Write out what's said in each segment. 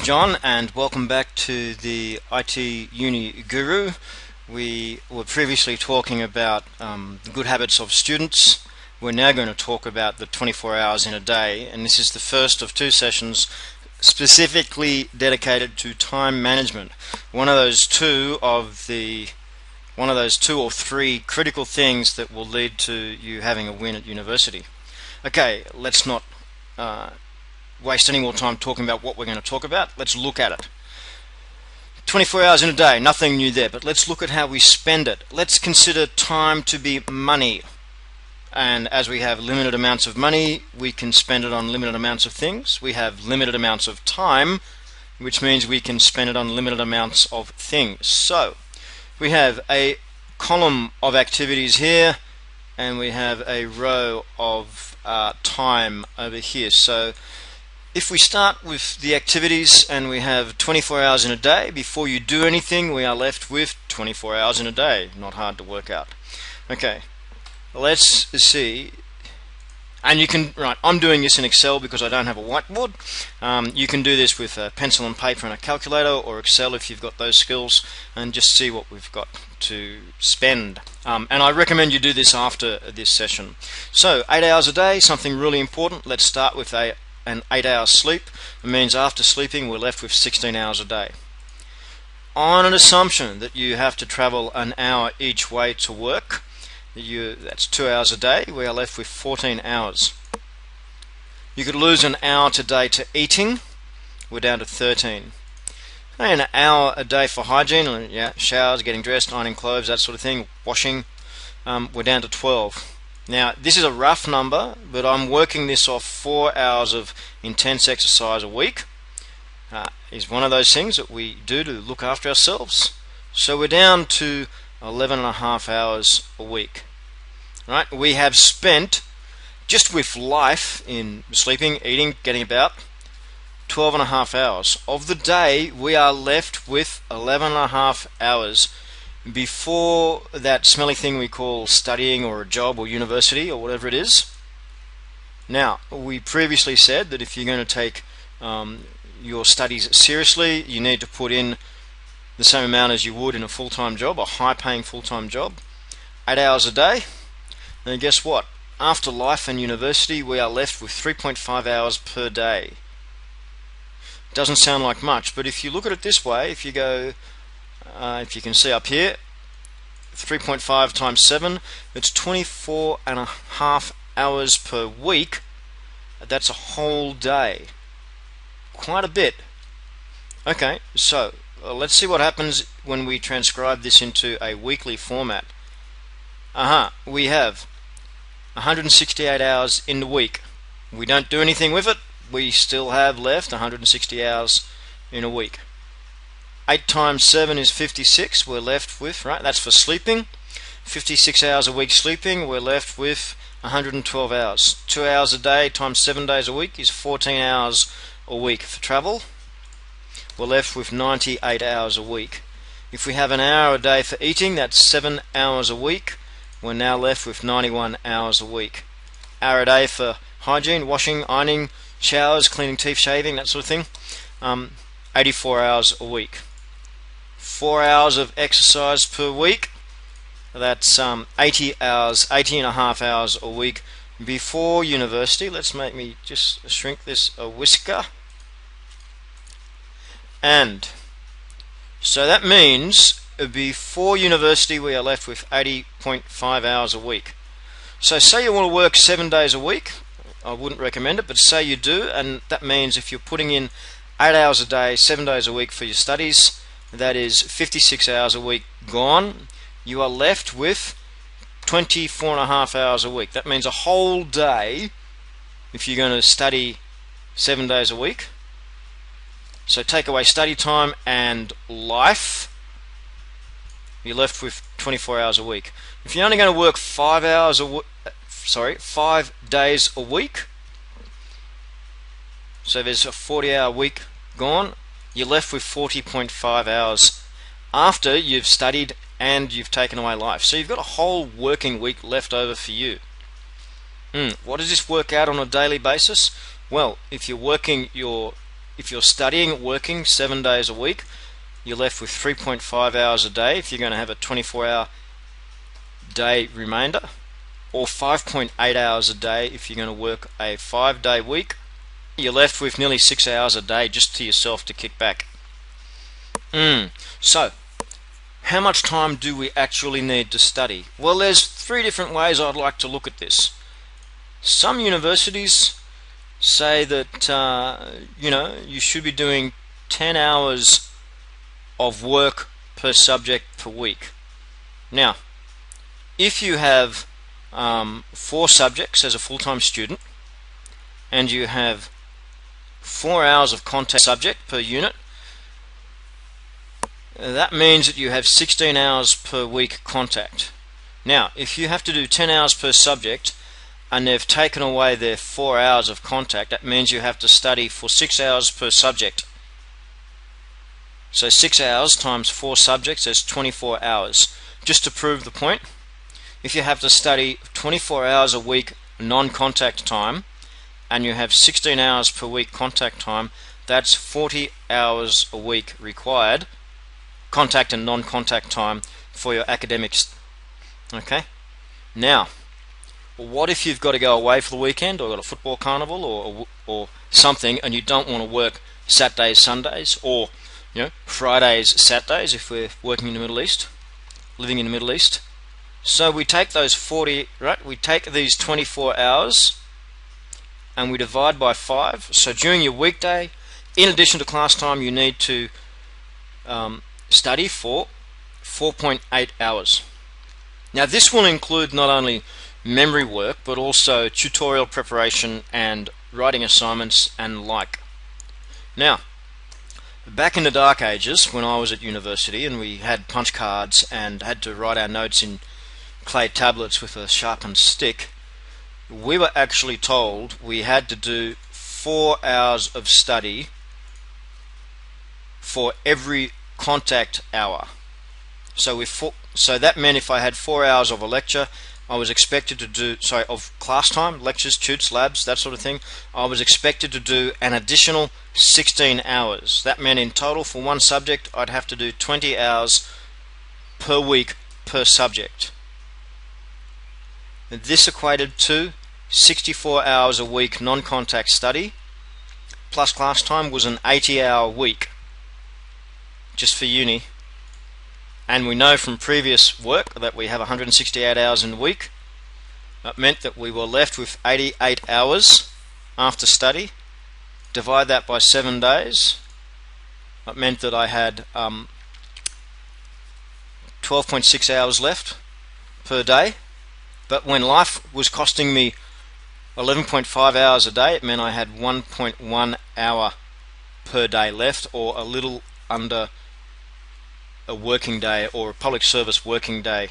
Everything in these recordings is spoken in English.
John, and welcome back to the IT Uni Guru. We were previously talking about the good habits of students. We're now going to talk about the 24 hours in a day, and this is the first of two sessions specifically dedicated to time management. One of those two or three critical things that will lead to you having a win at university. Okay, let's not waste any more time talking about what we're going to talk about. Let's look at it. 24 hours in a day, nothing new there, but let's look at how we spend it. Let's consider time to be money. And as we have limited amounts of money, we can spend it on limited amounts of things. We have limited amounts of time, which means we can spend it on limited amounts of things. So we have a column of activities here, and we have a row of time over here. So if we start with the activities and we have 24 hours in a day, before you do anything, we are left with 24 hours in a day. Not hard to work out. Okay, let's see. And you can, right, I'm doing this in Excel because I don't have a whiteboard. You can do this with a pencil and paper and a calculator, or Excel if you've got those skills, and just see what we've got to spend. And I recommend you do this after this session. So 8 hours a day, something really important. Let's start with an 8-hour sleep. It means after sleeping we're left with 16 hours a day. On an assumption that you have to travel an hour each way to work, that's 2 hours a day, we are left with 14 hours. You could lose an hour today to eating, we're down to 13. And an hour a day for hygiene, showers, getting dressed, ironing clothes, that sort of thing, washing, we're down to 12. Now, this is a rough number, but I'm working this off 4 hours of intense exercise a week. Is one of those things that we do to look after ourselves. So we're down to 11.5 hours a week. Right? We have spent, just with life in sleeping, eating, getting about, 12.5 hours. Of the day, we are left with 11.5 hours before that smelly thing we call studying or a job or university or whatever it is. Now, we previously said that if you're going to take your studies seriously, you need to put in the same amount as you would in a full-time job, a high-paying full-time job, 8 hours a day. And guess what? After life and university, we are left with 3.5 hours per day. Doesn't sound like much, but if you look at it this way, if you go if you can see up here, 3.5 times 7, it's 24.5 hours per week. That's a whole day. Quite a bit. Okay, so let's see what happens when we transcribe this into a weekly format. We have 168 hours in the week. We don't do anything with it, we still have left 160 hours in a week. 8 times 7 is 56, we're left with, right, that's for sleeping, 56 hours a week sleeping, we're left with 112 hours. 2 hours a day times 7 days a week is 14 hours a week for travel. We're left with 98 hours a week. If we have an hour a day for eating, that's 7 hours a week. We're now left with 91 hours a week. Hour a day for hygiene, washing, ironing, showers, cleaning teeth, shaving, that sort of thing, 84 hours a week. 4 hours of exercise per week, that's 80 and a half hours a week before university. Let's make me just shrink this a whisker. And so that means before university we are left with 80.5 hours a week. So say you want to work 7 days a week, I wouldn't recommend it, but say you do, and that means if you're putting in 8 hours a day, 7 days a week for your studies, that is 56 hours a week gone. You are left with 24.5 hours a week. That means a whole day if you're going to study 7 days a week. So take away study time and life, you're left with 24 hours a week. If you're only going to work 5 days a week, so there's a 40-hour week gone, you're left with 40.5 hours after you've studied and you've taken away life. So you've got a whole working week left over for you. What does this work out on a daily basis? Well, if you're working your if you're studying, working 7 days a week, you're left with 3.5 hours a day if you're going to have a 24-hour day remainder, or 5.8 hours a day if you're going to work a 5-day week. You're left with nearly 6 hours a day just to yourself to kick back. So, how much time do we actually need to study? Well, there's 3 different ways I'd like to look at this. Some universities say that you should be doing 10 hours of work per subject per week. Now, if you have 4 subjects as a full-time student and you have 4 hours of contact subject per unit, that means that you have 16 hours per week contact. Now, if you have to do 10 hours per subject and they've taken away their 4 hours of contact, that means you have to study for 6 hours per subject. So 6 hours times 4 subjects is 24 hours. Just to prove the point, if you have to study 24 hours a week non-contact time and you have 16 hours per week contact time, that's 40 hours a week required, contact and non-contact time, for your academics. Okay? Now, what if you've got to go away for the weekend, or got a football carnival or something, and you don't want to work Saturdays, Sundays, or Fridays, Saturdays if we're working in the Middle East, living in the Middle East? So we take those 40, right? We take these 24 hours and we divide by 5. So during your weekday, in addition to class time, you need to study for 4.8 hours. Now this will include not only memory work but also tutorial preparation and writing assignments and like. Now, back in the dark ages when I was at university and we had punch cards and had to write our notes in clay tablets with a sharpened stick, we were actually told we had to do 4 hours of study for every contact hour. So that meant if I had 4 hours of a lecture, I was expected to do, of class time, lectures, tutes, labs, that sort of thing, I was expected to do an additional 16 hours. That meant in total for one subject I'd have to do 20 hours per week per subject. This equated to 64 hours a week non-contact study, plus class time was an 80-hour week just for uni. And we know from previous work that we have 168 hours in a week. That meant that we were left with 88 hours after study. Divide that by 7 days. That meant that I had 12.6 hours left per day. But when life was costing me 11.5 hours a day, it meant I had 1.1 hour per day left, or a little under a working day or a public service working day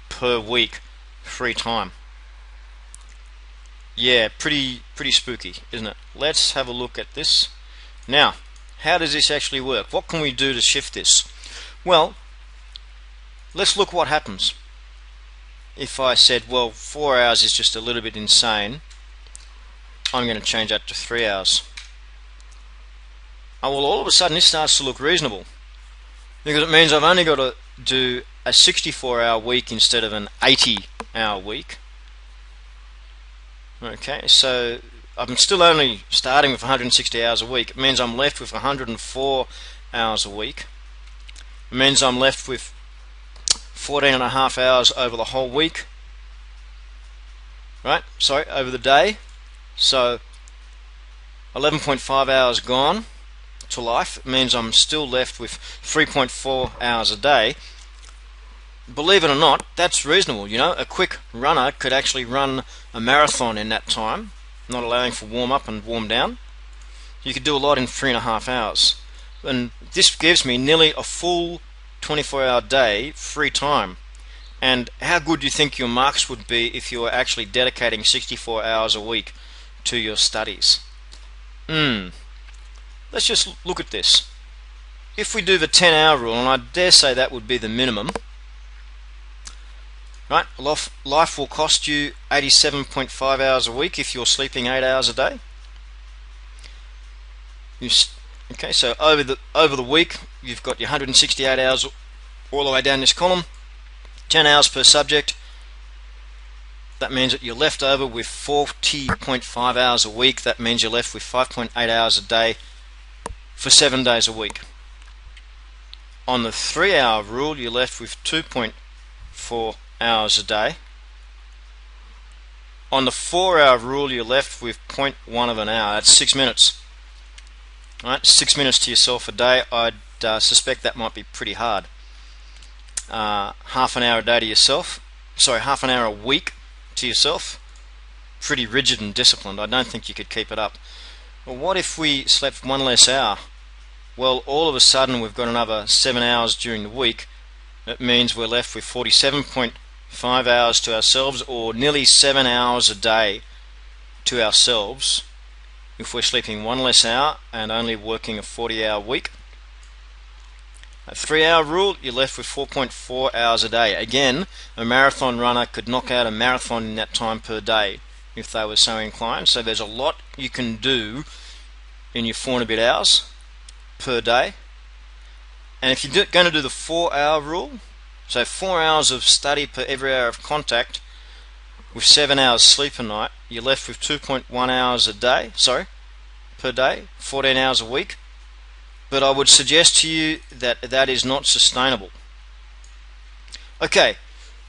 per week free time. Yeah, pretty spooky, isn't it? Let's have a look at this. Now, how does this actually work? What can we do to shift this? Well, let's look what happens. If I said, well, 4 hours is just a little bit insane, I'm going to change that to 3 hours. Oh, well, all of a sudden this starts to look reasonable, because it means I've only got to do a 64-hour week instead of an 80-hour week. Okay, so I'm still only starting with 160 hours a week. It means I'm left with 104 hours a week. It means I'm left with 14.5 hours over the whole week. Right? Sorry, over the day. So 11.5 hours gone to life. It means I'm still left with 3.4 hours a day. Believe it or not, that's reasonable. You know, a quick runner could actually run a marathon in that time, not allowing for warm up and warm down. You could do a lot in 3.5 hours. And this gives me nearly a full 24-hour day free time. And how good do you think your marks would be if you were actually dedicating 64 hours a week to your studies? Let's just look at this. If we do the 10-hour rule, and I dare say that would be the minimum, right? Life will cost you 87.5 hours a week if you're sleeping 8 hours a day. Okay, so over the week, you've got your 168 hours all the way down this column, 10 hours per subject. That means that you're left over with 40.5 hours a week. That means you're left with 5.8 hours a day for 7 days a week. On the 3-hour rule, you're left with 2.4 hours a day. On the 4-hour rule, you're left with 0.1 of an hour. That's 6 minutes. Right, 6 minutes to yourself a day. I'd suspect that might be pretty hard. Half an hour a day to yourself. Sorry, half an hour a week to yourself. Pretty rigid and disciplined. I don't think you could keep it up. Well, what if we slept one less hour? Well, all of a sudden we've got another 7 hours during the week. That means we're left with 47.5 hours to ourselves, or nearly 7 hours a day to ourselves, if we're sleeping one less hour and only working a 40-hour week. A 3-hour rule, you're left with 4.4 hours a day. Again, a marathon runner could knock out a marathon in that time per day if they were so inclined. So there's a lot you can do in your 4 and a bit hours per day. And if you're going to do the 4-hour rule, so 4 hours of study per every hour of contact with 7 hours sleep a night, you're left with 2.1 hours a day, per day, 14 hours a week. But I would suggest to you that that is not sustainable. Okay,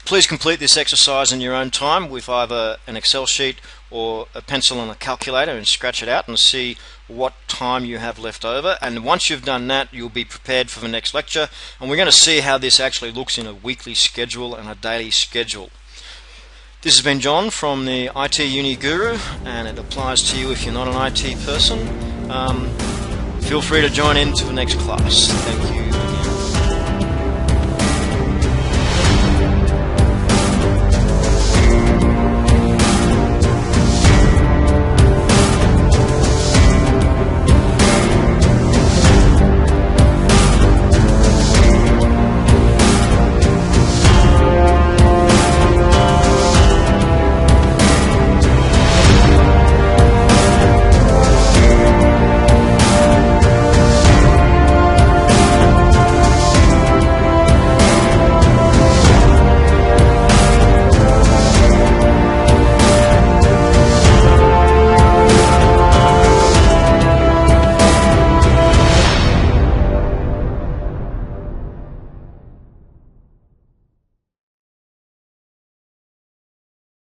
please complete this exercise in your own time with either an Excel sheet or a pencil and a calculator, and scratch it out and see what time you have left over. And once you've done that, you'll be prepared for the next lecture, and we're going to see how this actually looks in a weekly schedule and a daily schedule. This has been John from the IT Uni Guru, and it applies to you if you're not an IT person. Feel free to join in to the next class. Thank you.